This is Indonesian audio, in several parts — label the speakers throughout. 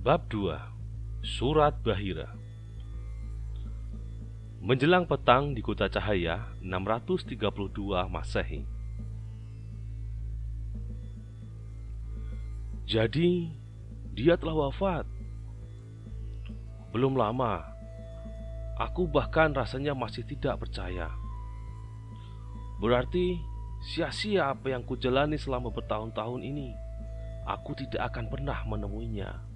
Speaker 1: Bab 2. Surat Bahira. Menjelang petang di kota Cahaya 632 Masehi. Jadi dia telah wafat. Belum lama. Aku bahkan rasanya masih tidak percaya. Berarti sia-sia apa yang kujalani selama bertahun-tahun ini. Aku tidak akan pernah menemuinya.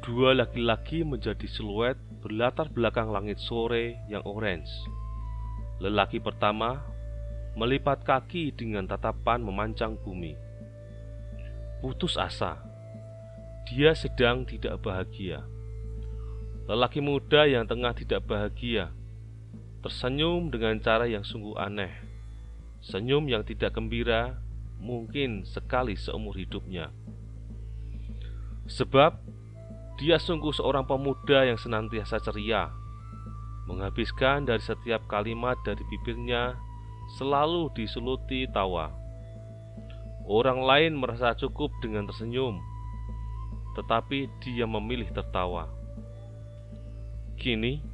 Speaker 1: Dua laki-laki menjadi siluet berlatar belakang langit sore yang orange. Lelaki pertama melipat kaki dengan tatapan memanjang bumi. Putus asa. Dia sedang tidak bahagia. Lelaki muda yang tengah tidak bahagia tersenyum dengan cara yang sungguh aneh. Senyum yang tidak gembira mungkin sekali seumur hidupnya. Sebab dia sungguh seorang pemuda yang senantiasa ceria. Menghabiskan dari setiap kalimat dari bibirnya selalu disuluti tawa. Orang lain merasa cukup dengan tersenyum, tetapi dia memilih tertawa. Kini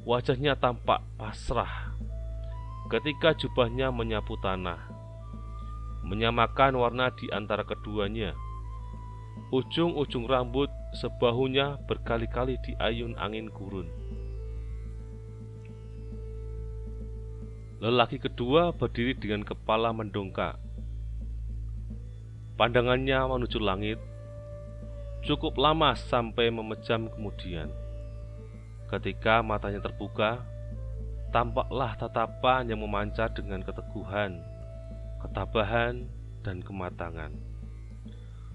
Speaker 1: wajahnya tampak pasrah ketika jubahnya menyapu tanah, menyamakan warna di antara keduanya. Ujung-ujung rambut sebahunya berkali-kali diayun angin gurun. Lelaki kedua berdiri dengan kepala mendongak. Pandangannya menuju langit, cukup lama sampai memejam kemudian. Ketika matanya terbuka, tampaklah tatapan yang memancar dengan keteguhan, ketabahan, dan kematangan.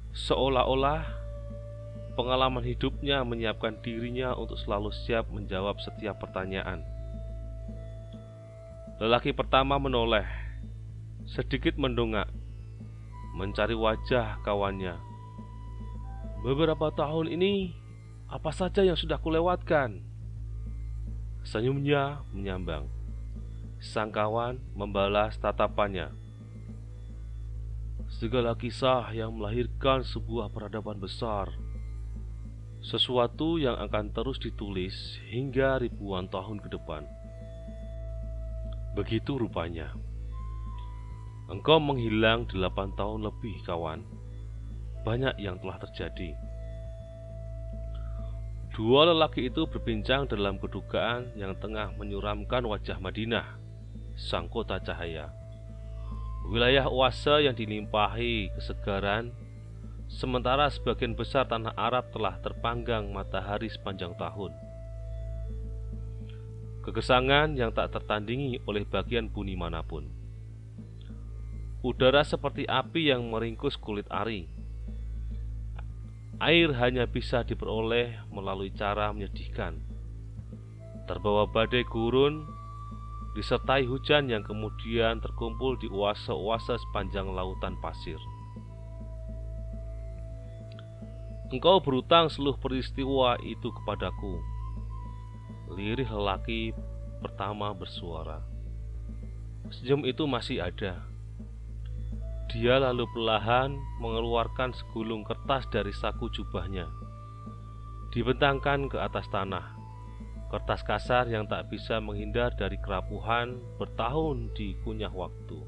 Speaker 1: Seolah-olah pengalaman hidupnya menyiapkan dirinya untuk selalu siap menjawab setiap pertanyaan. Lelaki pertama menoleh, sedikit mendongak, mencari wajah kawannya. Beberapa tahun ini, apa saja yang sudah kulewatkan? Senyumnya menyambang. Sang kawan membalas tatapannya. Segala kisah yang melahirkan sebuah peradaban besar, sesuatu yang akan terus ditulis hingga ribuan tahun ke depan. Begitu rupanya. Engkau menghilang 8 tahun lebih, kawan. Banyak yang telah terjadi. Dua lelaki itu berbincang dalam kedukaan yang tengah menyuramkan wajah Madinah, sang kota cahaya. Wilayah oase yang dilimpahi kesegaran, sementara sebagian besar tanah Arab telah terpanggang matahari sepanjang tahun. Kegesangan yang tak tertandingi oleh bagian bumi manapun. Udara seperti api yang meringkus kulit ari. Air hanya bisa diperoleh melalui cara menyedihkan. Terbawa badai gurun, disertai hujan yang kemudian terkumpul di oase-oase sepanjang lautan pasir. Engkau berutang seluruh peristiwa itu kepadaku. Lirih lelaki pertama bersuara. Senyum itu masih ada. Dia lalu perlahan mengeluarkan segulung kertas dari saku jubahnya. Dibentangkan ke atas tanah. Kertas kasar yang tak bisa menghindar dari kerapuhan bertahun dikunyah waktu.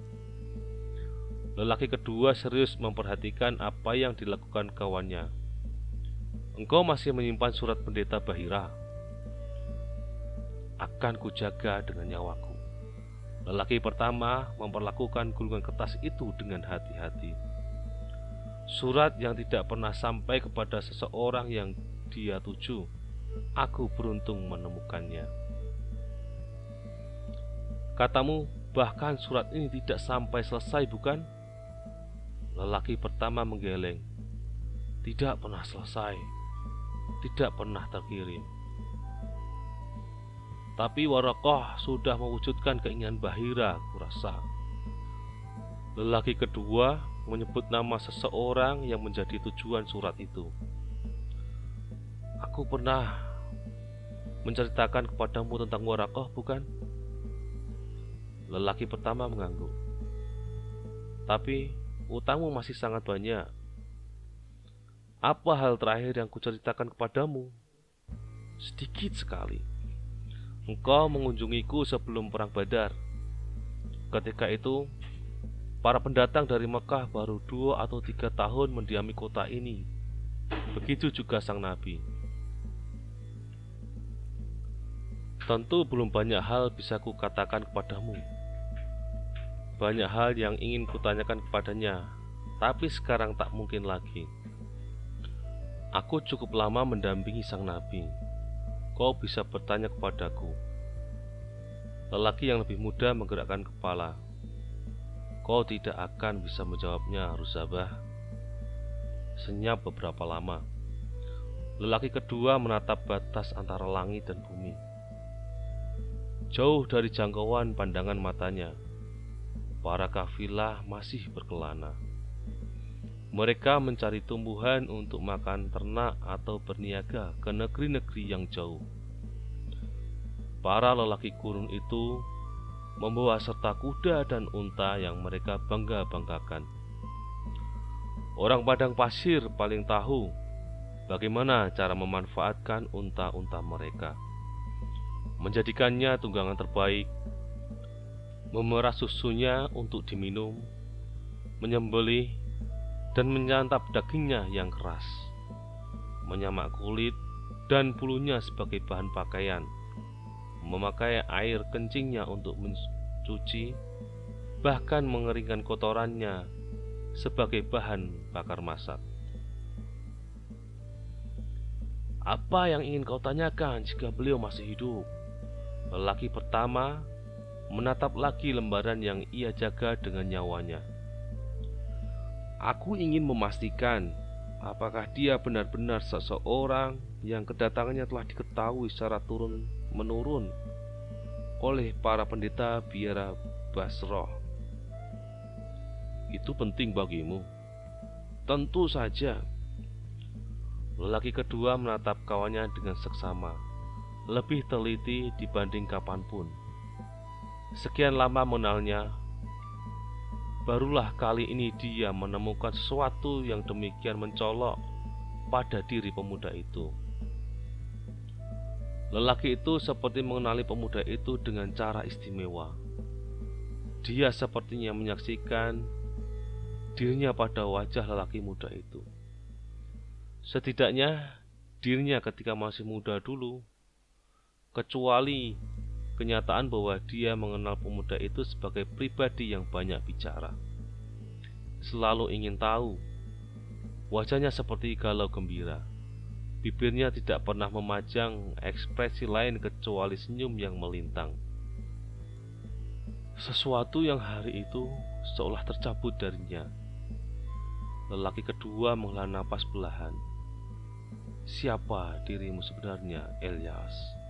Speaker 1: Lelaki kedua serius memperhatikan apa yang dilakukan kawannya. Engkau masih menyimpan surat pendeta Bahira. Akan kujaga dengan nyawaku. Lelaki pertama memperlakukan gulungan kertas itu dengan hati-hati. Surat yang tidak pernah sampai kepada seseorang yang dia tuju. Aku beruntung menemukannya. Katamu bahkan surat ini tidak sampai selesai, bukan? Lelaki pertama menggeleng. Tidak pernah selesai. Tidak pernah terkirim. Tapi Waraqah sudah mewujudkan keinginan Bahira, kurasa. Lelaki kedua menyebut nama seseorang yang menjadi tujuan surat itu. Aku pernah menceritakan kepadamu tentang Waraqah, bukan? Lelaki pertama mengangguk. Tapi utangmu masih sangat banyak. Apa hal terakhir yang kuceritakan kepadamu? Sedikit sekali. Engkau mengunjungiku sebelum perang Badar. Ketika itu, para pendatang dari Mekah baru 2 atau 3 tahun mendiami kota ini. Begitu juga sang Nabi. Tentu belum banyak hal bisa kukatakan kepadamu. Banyak hal yang ingin kutanyakan kepadanya, tapi sekarang tak mungkin lagi. Aku cukup lama mendampingi sang Nabi. Kau bisa bertanya kepadaku. Lelaki yang lebih muda menggerakkan kepala. Kau tidak akan bisa menjawabnya, Rusabah. Senyap beberapa lama. Lelaki kedua menatap batas antara langit dan bumi. Jauh dari jangkauan pandangan matanya, para kafilah masih berkelana. Mereka mencari tumbuhan untuk makan ternak atau berniaga ke negeri-negeri yang jauh. Para lelaki gurun itu membawa serta kuda dan unta yang mereka bangga-banggakan. Orang padang pasir paling tahu bagaimana cara memanfaatkan unta-unta mereka, menjadikannya tunggangan terbaik, memerah susunya untuk diminum, menyembelih dan menyantap dagingnya yang keras, menyamak kulit dan bulunya sebagai bahan pakaian, memakai air kencingnya untuk mencuci, bahkan mengeringkan kotorannya sebagai bahan bakar masak. Apa yang ingin kau tanyakan jika beliau masih hidup? Lelaki pertama menatap lagi lembaran yang ia jaga dengan nyawanya. Aku ingin memastikan apakah dia benar-benar seseorang yang kedatangannya telah diketahui secara turun-menurun oleh para pendeta biara Basrah. Itu penting bagimu? Tentu saja. Lelaki kedua menatap kawannya dengan seksama, lebih teliti dibanding kapanpun. Sekian lama mengenalnya, barulah kali ini dia menemukan sesuatu yang demikian mencolok pada diri pemuda itu. Lelaki itu seperti mengenali pemuda itu dengan cara istimewa. Dia sepertinya menyaksikan dirinya pada wajah lelaki muda itu. Setidaknya dirinya ketika masih muda dulu, kecuali kenyataan bahwa dia mengenal pemuda itu sebagai pribadi yang banyak bicara, selalu ingin tahu. Wajahnya seperti galau gembira, bibirnya tidak pernah memajang ekspresi lain kecuali senyum yang melintang. Sesuatu yang hari itu seolah tercabut darinya. Lelaki kedua menghela napas perlahan. Siapa dirimu sebenarnya, Ilyas?